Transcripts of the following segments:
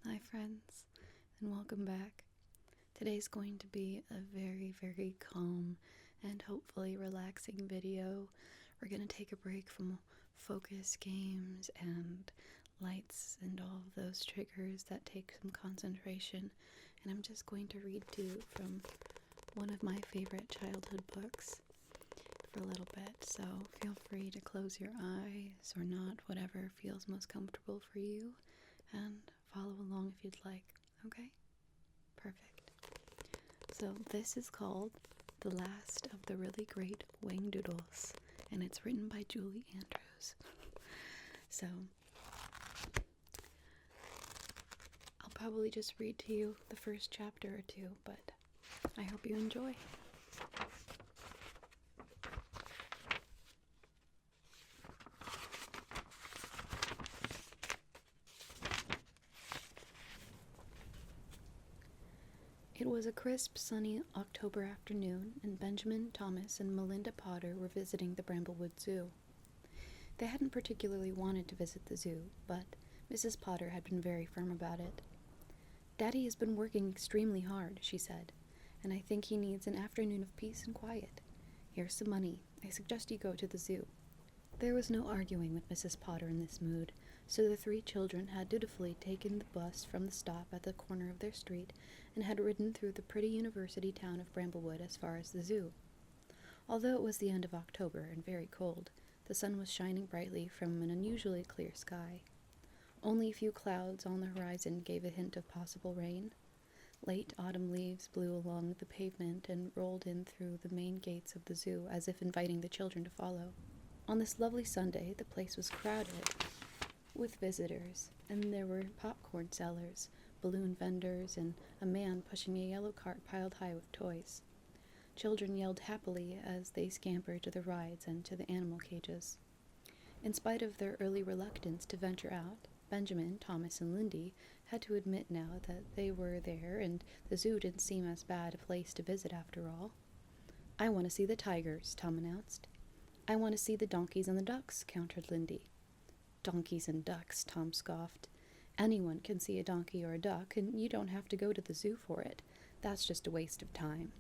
Hi friends, and welcome back. Today's going to be a very, very calm and hopefully relaxing video. We're going to take a break from focus games and lights and all of those triggers that take some concentration, and I'm just going to read to you from one of my favorite childhood books for a little bit, so feel free to close your eyes or not, whatever feels most comfortable for you, and follow along if you'd like. Okay? Perfect. So this is called The Last of the Really Great Whangdoodles, and it's written by Julie Andrews. So I'll probably just read to you the first chapter or two, but I hope you enjoy. It was a crisp, sunny October afternoon, and Benjamin, Thomas, and Melinda Potter were visiting the Bramblewood Zoo. They hadn't particularly wanted to visit the zoo, but Mrs. Potter had been very firm about it. "Daddy has been working extremely hard," she said, "and I think he needs an afternoon of peace and quiet. Here's some money. I suggest you go to the zoo." There was no arguing with Mrs. Potter in this mood, so the three children had dutifully taken the bus from the stop at the corner of their street and had ridden through the pretty university town of Bramblewood as far as the zoo. Although it was the end of October and very cold, the sun was shining brightly from an unusually clear sky. Only a few clouds on the horizon gave a hint of possible rain. Late autumn leaves blew along the pavement and rolled in through the main gates of the zoo as if inviting the children to follow. On this lovely Sunday, the place was crowded with visitors, and there were popcorn sellers, balloon vendors, and a man pushing a yellow cart piled high with toys. Children yelled happily as they scampered to the rides and to the animal cages. In spite of their early reluctance to venture out, Benjamin, Thomas, and Lindy had to admit now that they were there and the zoo didn't seem as bad a place to visit after all. "I want to see the tigers," Tom announced. "I want to see the donkeys and the ducks," countered Lindy. "Donkeys and ducks," Tom scoffed. "Anyone can see a donkey or a duck, and you don't have to go to the zoo for it. That's just a waste of time."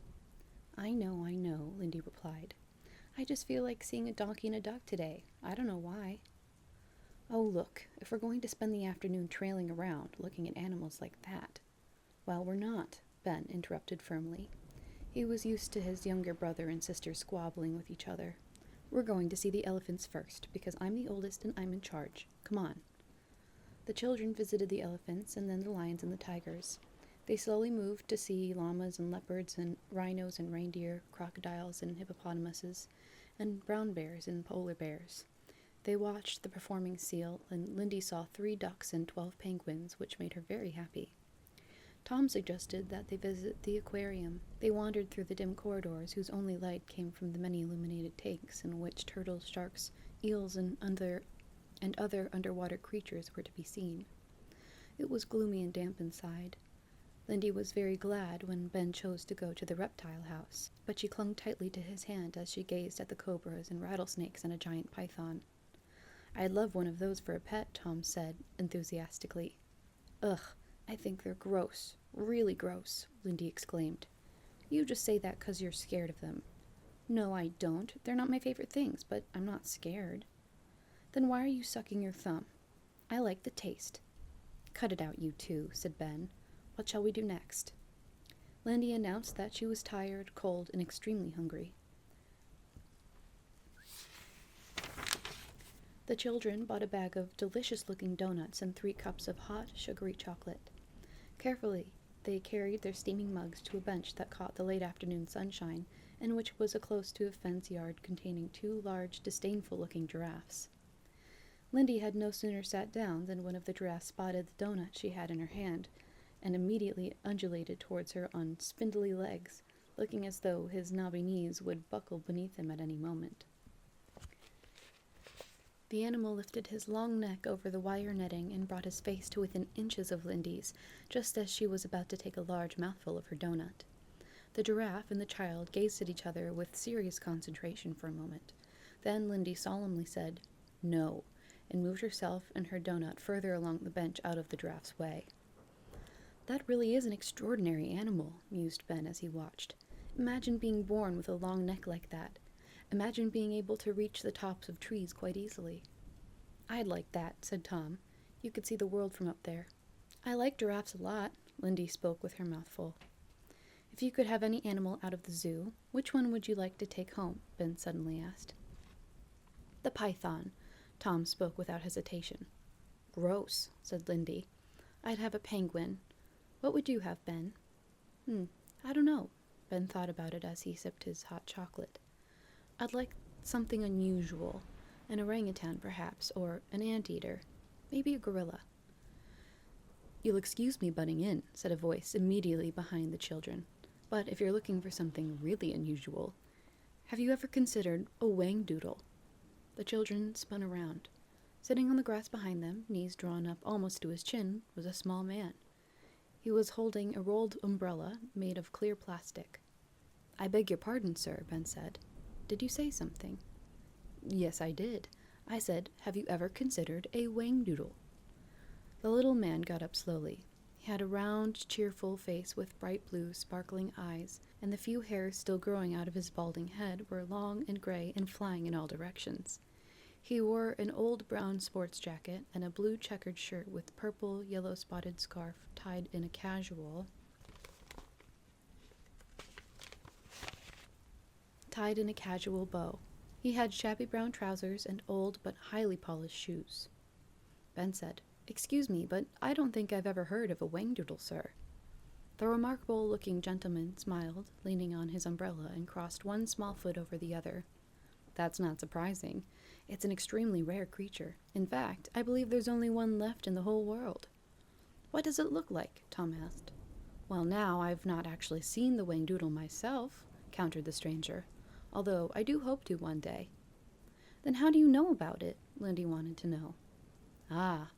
I know, Lindy replied. "I just feel like seeing a donkey and a duck today. I don't know why." "Oh, look, if we're going to spend the afternoon trailing around, looking at animals like that—" "Well, we're not," Ben interrupted firmly. He was used to his younger brother and sister squabbling with each other. "We're going to see the elephants first, because I'm the oldest and I'm in charge. Come on." The children visited the elephants and then the lions and the tigers. They slowly moved to see llamas and leopards and rhinos and reindeer, crocodiles and hippopotamuses, and brown bears and polar bears. They watched the performing seal, and Lindy saw 3 ducks and 12 penguins, which made her very happy. Tom suggested that they visit the aquarium. They wandered through the dim corridors whose only light came from the many illuminated tanks in which turtles, sharks, eels, and other underwater creatures were to be seen. It was gloomy and damp inside. Lindy was very glad when Ben chose to go to the reptile house, but she clung tightly to his hand as she gazed at the cobras and rattlesnakes and a giant python. "I'd love one of those for a pet," Tom said enthusiastically. "Ugh, I think they're gross, really gross," Lindy exclaimed. "You just say that 'cause you're scared of them." "No, I don't. They're not my favorite things, but I'm not scared." "Then why are you sucking your thumb?" "I like the taste." "Cut it out, you two," said Ben. "What shall we do next?" Lindy announced that she was tired, cold, and extremely hungry. The children bought a bag of delicious-looking donuts and 3 cups of hot, sugary chocolate. Carefully, they carried their steaming mugs to a bench that caught the late afternoon sunshine, and which was close to a fence yard containing 2 large, disdainful-looking giraffes. Lindy had no sooner sat down than one of the giraffes spotted the donut she had in her hand, and immediately undulated towards her on spindly legs, looking as though his knobby knees would buckle beneath him at any moment. The animal lifted his long neck over the wire netting and brought his face to within inches of Lindy's, just as she was about to take a large mouthful of her donut. The giraffe and the child gazed at each other with serious concentration for a moment. Then Lindy solemnly said, "No," and moved herself and her donut further along the bench out of the giraffe's way. That really is an extraordinary animal, mused Ben as he watched. Imagine being born with a long neck like that. Imagine being able to reach the tops of trees quite easily. I'd like that, said Tom. You could see the world from up there. I like giraffes a lot, Lindy spoke with her mouth full. If you could have any animal out of the zoo, which one would you like to take home? Ben suddenly asked. The python, Tom spoke without hesitation. Gross, said Lindy. I'd have a penguin. What would you have, Ben? I don't know. Ben thought about it as he sipped his hot chocolate. I'd like something unusual. An orangutan, perhaps, or an anteater. Maybe a gorilla. You'll excuse me butting in, said a voice immediately behind the children. But if you're looking for something really unusual, have you ever considered a Whangdoodle? The children spun around. Sitting on the grass behind them, knees drawn up almost to his chin, was a small man. He was holding a rolled umbrella made of clear plastic. I beg your pardon, sir, Ben said. Did you say something? Yes, I did. I said, have you ever considered a Whangdoodle? The little man got up slowly. He had a round, cheerful face with bright blue, sparkling eyes, and the few hairs still growing out of his balding head were long and gray and flying in all directions. He wore an old brown sports jacket and a blue checkered shirt with purple, yellow-spotted scarf tied in a casual bow. He had shabby brown trousers and old but highly polished shoes. Ben said, Excuse me, but I don't think I've ever heard of a Whangdoodle, sir. The remarkable-looking gentleman smiled, leaning on his umbrella, and crossed one small foot over the other. That's not surprising. It's an extremely rare creature. In fact, I believe there's only one left in the whole world. What does it look like? Tom asked. Well, now, I've not actually seen the Whangdoodle myself, countered the stranger, although I do hope to one day. Then how do you know about it? Lindy wanted to know. Ah,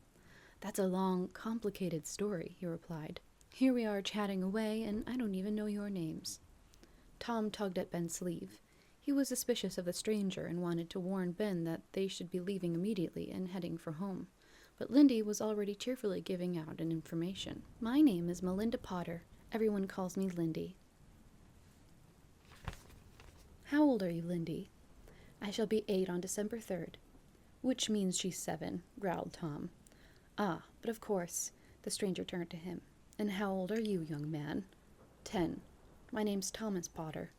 that's a long, complicated story, he replied. Here we are chatting away, and I don't even know your names. Tom tugged at Ben's sleeve. He was suspicious of the stranger and wanted to warn Ben that they should be leaving immediately and heading for home. But Lindy was already cheerfully giving out an information. My name is Melinda Potter. Everyone calls me Lindy. How old are you, Lindy? I shall be 8 on December 3rd. Which means she's 7, growled Tom. Ah, but of course. The stranger turned to him. And how old are you, young man? 10. My name's Thomas Potter.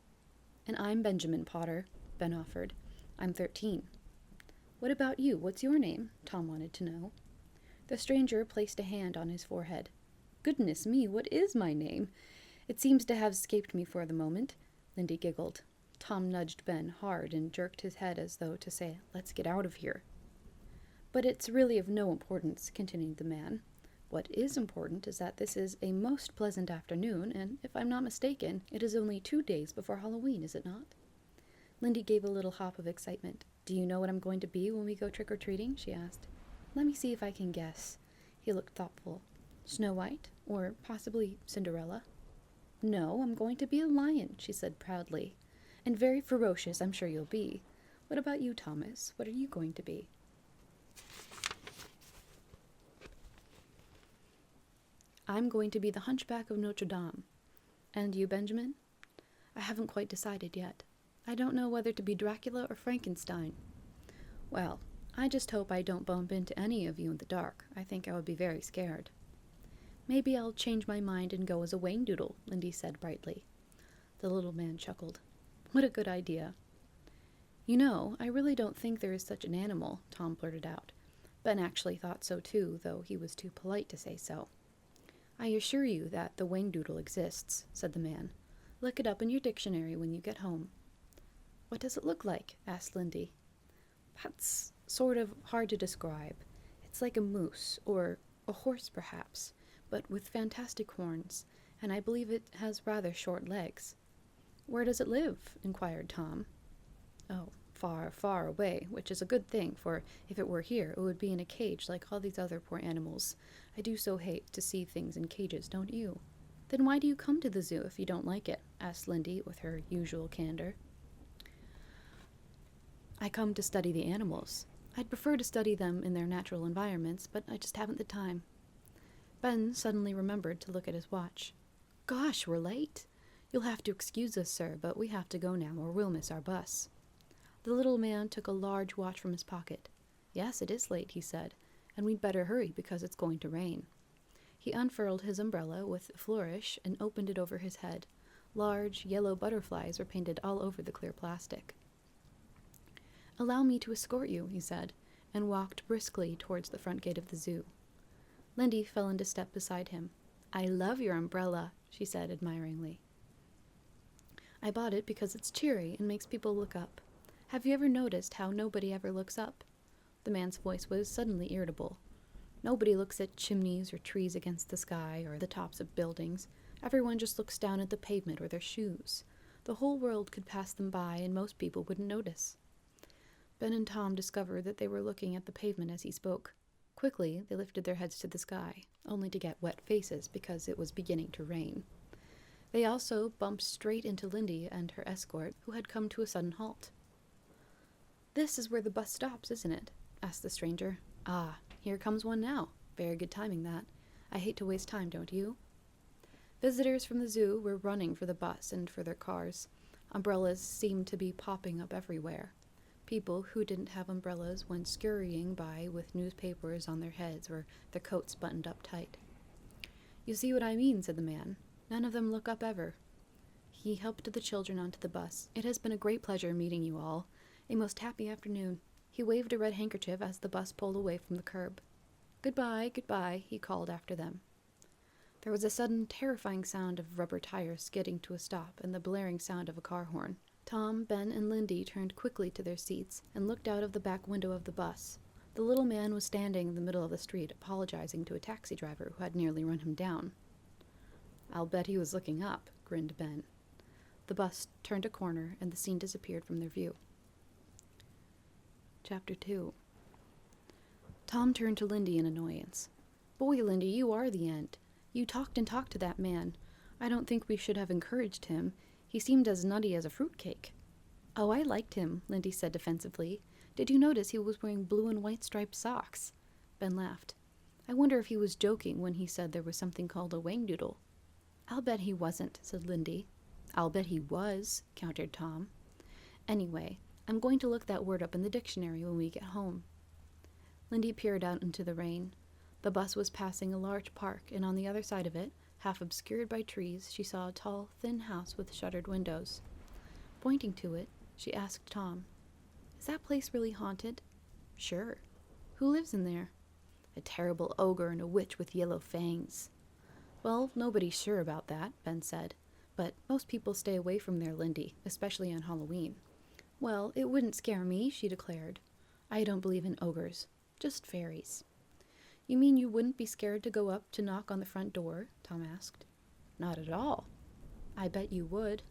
And I'm Benjamin Potter, Ben offered. I'm 13. What about you? What's your name? Tom wanted to know. The stranger placed a hand on his forehead. Goodness me, what is my name? It seems to have escaped me for the moment. Lindy giggled. Tom nudged Ben hard and jerked his head as though to say, Let's get out of here. But it's really of no importance, continued the man. What is important is that this is a most pleasant afternoon, and if I'm not mistaken, it is only 2 days before Halloween, is it not? Lindy gave a little hop of excitement. Do you know what I'm going to be when we go trick-or-treating? She asked. Let me see if I can guess. He looked thoughtful. Snow White? Or possibly Cinderella? No, I'm going to be a lion, she said proudly. And very ferocious, I'm sure you'll be. What about you, Thomas? What are you going to be? I'm going to be the Hunchback of Notre Dame. And you, Benjamin? I haven't quite decided yet. I don't know whether to be Dracula or Frankenstein. Well, I just hope I don't bump into any of you in the dark. I think I would be very scared. Maybe I'll change my mind and go as a Whangdoodle, Lindy said brightly. The little man chuckled. What a good idea. You know, I really don't think there is such an animal, Tom blurted out. Ben actually thought so too, though he was too polite to say so. I assure you that the Whangdoodle exists, said the man. Look it up in your dictionary when you get home. What does it look like? Asked Lindy. That's sort of hard to describe. It's like a moose, or a horse perhaps, but with fantastic horns, and I believe it has rather short legs. Where does it live? Inquired Tom. Oh, far, far away, which is a good thing, for if it were here, it would be in a cage like all these other poor animals. I do so hate to see things in cages, don't you? Then why do you come to the zoo if you don't like it? Asked Lindy with her usual candor. I come to study the animals. I'd prefer to study them in their natural environments, but I just haven't the time. Ben suddenly remembered to look at his watch. Gosh, we're late. You'll have to excuse us, sir, but we have to go now or we'll miss our bus. The little man took a large watch from his pocket. Yes, it is late, he said, and we'd better hurry because it's going to rain. He unfurled his umbrella with a flourish and opened it over his head. Large, yellow butterflies were painted all over the clear plastic. Allow me to escort you, he said, and walked briskly towards the front gate of the zoo. Lindy fell into step beside him. I love your umbrella, she said admiringly. I bought it because it's cheery and makes people look up. Have you ever noticed how nobody ever looks up? The man's voice was suddenly irritable. Nobody looks at chimneys or trees against the sky or the tops of buildings. Everyone just looks down at the pavement or their shoes. The whole world could pass them by and most people wouldn't notice. Ben and Tom discovered that they were looking at the pavement as he spoke. Quickly, they lifted their heads to the sky, only to get wet faces because it was beginning to rain. They also bumped straight into Lindy and her escort, who had come to a sudden halt. This is where the bus stops, isn't it? Asked the stranger. Ah, here comes one now. Very good timing, that. I hate to waste time, don't you? Visitors from the zoo were running for the bus and for their cars. Umbrellas seemed to be popping up everywhere. People who didn't have umbrellas went scurrying by with newspapers on their heads or their coats buttoned up tight. You see what I mean, said the man. None of them look up ever. He helped the children onto the bus. It has been a great pleasure meeting you all. A most happy afternoon. He waved a red handkerchief as the bus pulled away from the curb. Goodbye, goodbye, he called after them. There was a sudden terrifying sound of rubber tires skidding to a stop and the blaring sound of a car horn. Tom, Ben, and Lindy turned quickly to their seats and looked out of the back window of the bus. The little man was standing in the middle of the street, apologizing to a taxi driver who had nearly run him down. I'll bet he was looking up, grinned Ben. The bus turned a corner and the scene disappeared from their view. Chapter 2. Tom turned to Lindy in annoyance. Boy, Lindy, you are the end. You talked and talked to that man. I don't think we should have encouraged him. He seemed as nutty as a fruitcake. Oh, I liked him, Lindy said defensively. Did you notice he was wearing blue and white striped socks? Ben laughed. I wonder if he was joking when he said there was something called a Whangdoodle. I'll bet he wasn't, said Lindy. I'll bet he was, countered Tom. Anyway, I'm going to look that word up in the dictionary when we get home. Lindy peered out into the rain. The bus was passing a large park, and on the other side of it, half obscured by trees, she saw a tall, thin house with shuttered windows. Pointing to it, she asked Tom, Is that place really haunted? Sure. Who lives in there? A terrible ogre and a witch with yellow fangs. Well, nobody's sure about that, Ben said. But most people stay away from there, Lindy, especially on Halloween. Well, it wouldn't scare me, she declared. I don't believe in ogres, just fairies. You mean you wouldn't be scared to go up to knock on the front door? Tom asked. Not at all. I bet you would.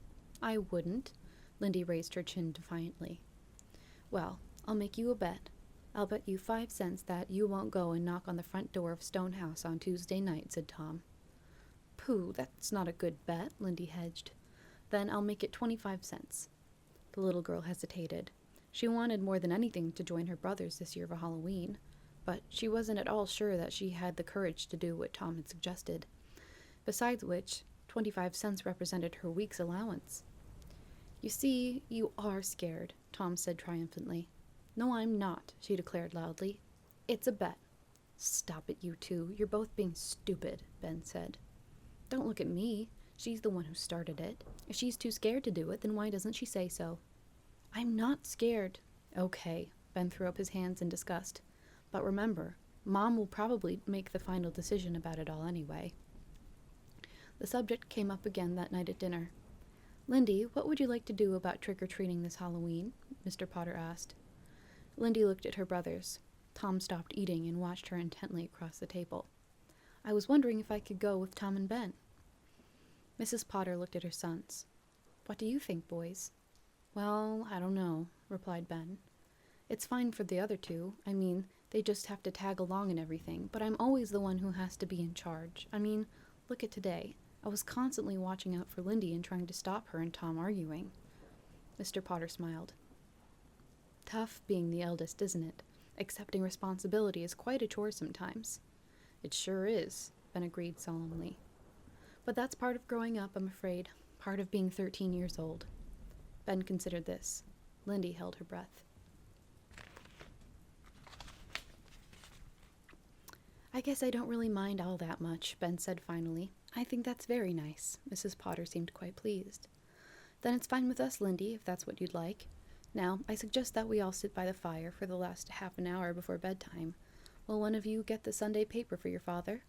I wouldn't. Lindy raised her chin defiantly. Well, I'll make you a bet. I'll bet you 5 cents that you won't go and knock on the front door of Stone House on Tuesday night, said Tom. Pooh, that's not a good bet, Lindy hedged. Then I'll make it 25 cents. The little girl hesitated. She wanted more than anything to join her brothers this year for Halloween, but she wasn't at all sure that she had the courage to do what Tom had suggested. Besides which, 25 cents represented her week's allowance. You see, you are scared, Tom said triumphantly. No, I'm not, she declared loudly. It's a bet. Stop it, you two. You're both being stupid, Ben said. Don't look at me. She's the one who started it. If she's too scared to do it, then why doesn't she say so? I'm not scared. Okay, Ben threw up his hands in disgust. But remember, Mom will probably make the final decision about it all anyway. The subject came up again that night at dinner. Lindy, what would you like to do about trick-or-treating this Halloween? Mr. Potter asked. Lindy looked at her brothers. Tom stopped eating and watched her intently across the table. I was wondering if I could go with Tom and Ben. Mrs. Potter looked at her sons. What do you think, boys? Well, I don't know, replied Ben. It's fine for the other two. I mean, they just have to tag along and everything, but I'm always the one who has to be in charge. I mean, look at today. I was constantly watching out for Lindy and trying to stop her and Tom arguing. Mr. Potter smiled. Tough being the eldest, isn't it? Accepting responsibility is quite a chore sometimes. It sure is. Ben agreed solemnly. But that's part of growing up, I'm afraid. Part of being 13 years old. Ben considered this. Lindy held her breath. I guess I don't really mind all that much, Ben said finally. I think that's very nice. Mrs. Potter seemed quite pleased. Then it's fine with us, Lindy, if that's what you'd like. Now, I suggest that we all sit by the fire for the last half an hour before bedtime. Will one of you get the Sunday paper for your father?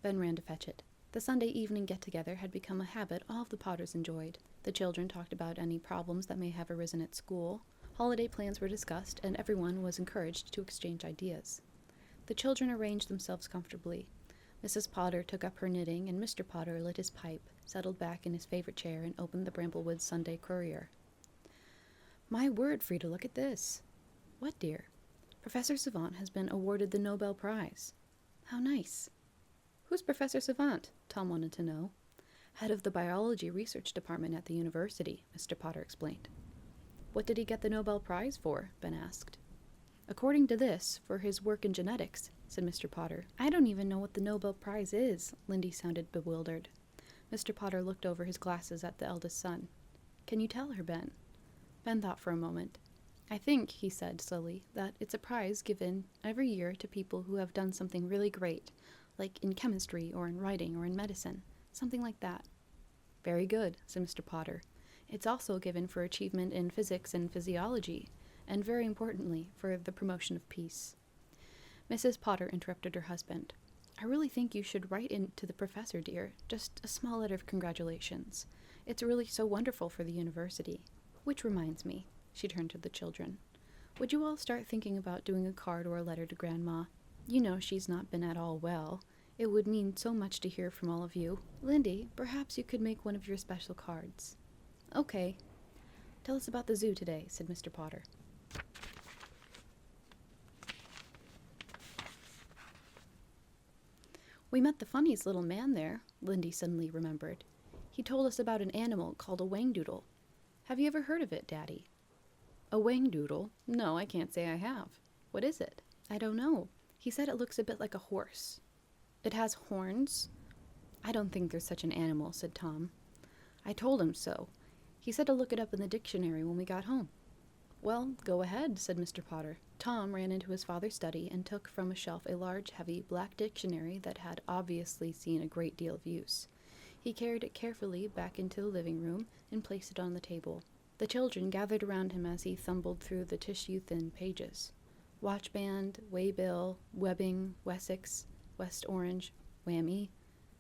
Ben ran to fetch it. The Sunday evening get-together had become a habit all of the Potters enjoyed. The children talked about any problems that may have arisen at school. Holiday plans were discussed, and everyone was encouraged to exchange ideas. The children arranged themselves comfortably. Mrs. Potter took up her knitting, and Mr. Potter lit his pipe, settled back in his favorite chair, and opened the Bramblewood Sunday Courier. My word, Frida, look at this. What, dear? Professor Savant has been awarded the Nobel Prize. How nice. Who's Professor Savant? Tom wanted to know. Head of the biology research department at the university, Mr. Potter explained. What did he get the Nobel Prize for? Ben asked. According to this, for his work in genetics, said Mr. Potter. I don't even know what the Nobel Prize is. Lindy sounded bewildered. Mr. Potter looked over his glasses at the eldest son. Can you tell her, Ben? Ben thought for a moment. I think, he said slowly, that it's a prize given every year to people who have done something really great, like in chemistry or in writing or in medicine, something like that. Very good, said Mr. Potter. It's also given for achievement in physics and physiology, and very importantly, for the promotion of peace. Mrs. Potter interrupted her husband. I really think you should write in to the professor, dear, just a small letter of congratulations. It's really so wonderful for the university. Which reminds me, she turned to the children. Would you all start thinking about doing a card or a letter to Grandma? You know she's not been at all well. It would mean so much to hear from all of you. Lindy, perhaps you could make one of your special cards. Okay. Tell us about the zoo today, said Mr. Potter. We met the funniest little man there, Lindy suddenly remembered. He told us about an animal called a Whangdoodle. Have you ever heard of it, Daddy? A Whangdoodle? No, I can't say I have. What is it? I don't know. He said it looks a bit like a horse. It has horns? I don't think there's such an animal, said Tom. I told him so. He said to look it up in the dictionary when we got home. Well, go ahead, said Mr. Potter. Tom ran into his father's study and took from a shelf a large, heavy, black dictionary that had obviously seen a great deal of use. He carried it carefully back into the living room and placed it on the table. The children gathered around him as he thumbled through the tissue-thin pages. Watchband, Waybill, Webbing, Wessex, West Orange, Whammy.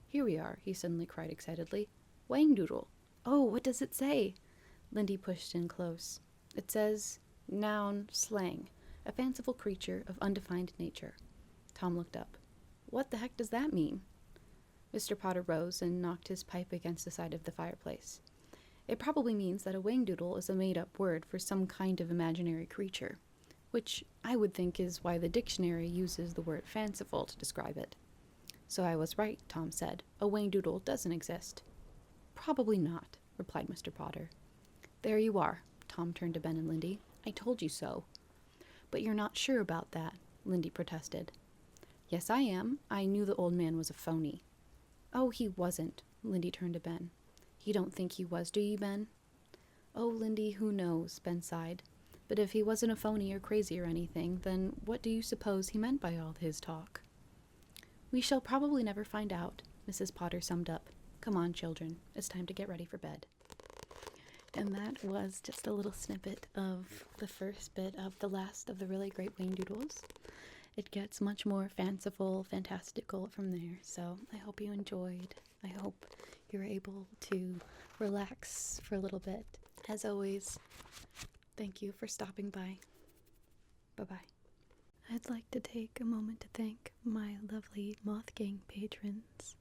Here we are, he suddenly cried excitedly. Whangdoodle. Oh, what does it say? Lindy pushed in close. It says, noun, slang, a fanciful creature of undefined nature. Tom looked up. What the heck does that mean? Mr. Potter rose and knocked his pipe against the side of the fireplace. It probably means that a Whangdoodle is a made-up word for some kind of imaginary creature, which I would think is why the dictionary uses the word fanciful to describe it. So I was right, Tom said. A Whangdoodle doesn't exist. Probably not, replied Mr. Potter. There you are. Tom turned to Ben and Lindy. I told you so. But you're not sure about that, Lindy protested. Yes, I am. I knew the old man was a phony. Oh, he wasn't, Lindy turned to Ben. You don't think he was, do you, Ben? Oh, Lindy, who knows, Ben sighed. But if he wasn't a phony or crazy or anything, then what do you suppose he meant by all his talk? We shall probably never find out, Mrs. Potter summed up. Come on, children. It's time to get ready for bed. And that was just a little snippet of the first bit of the last of the really great Whangdoodles. It gets much more fanciful, fantastical from there, so I hope you enjoyed. I hope you were able to relax for a little bit. As always, thank you for stopping by. Bye-bye. I'd like to take a moment to thank my lovely Moth Gang patrons,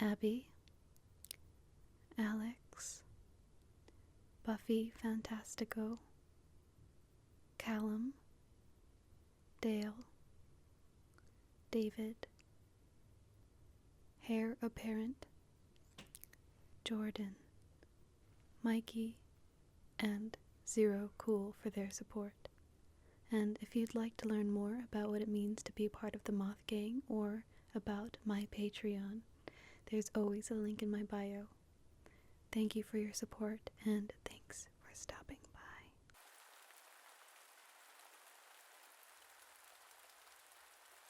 Abby, Alex, Buffy Fantastico, Callum, Dale, David, Heir Apparent, Jordan, Mikey, and Zero Cool for their support. And if you'd like to learn more about what it means to be part of the Moth Gang or about my Patreon. There's always a link in my bio. Thank you for your support, and thanks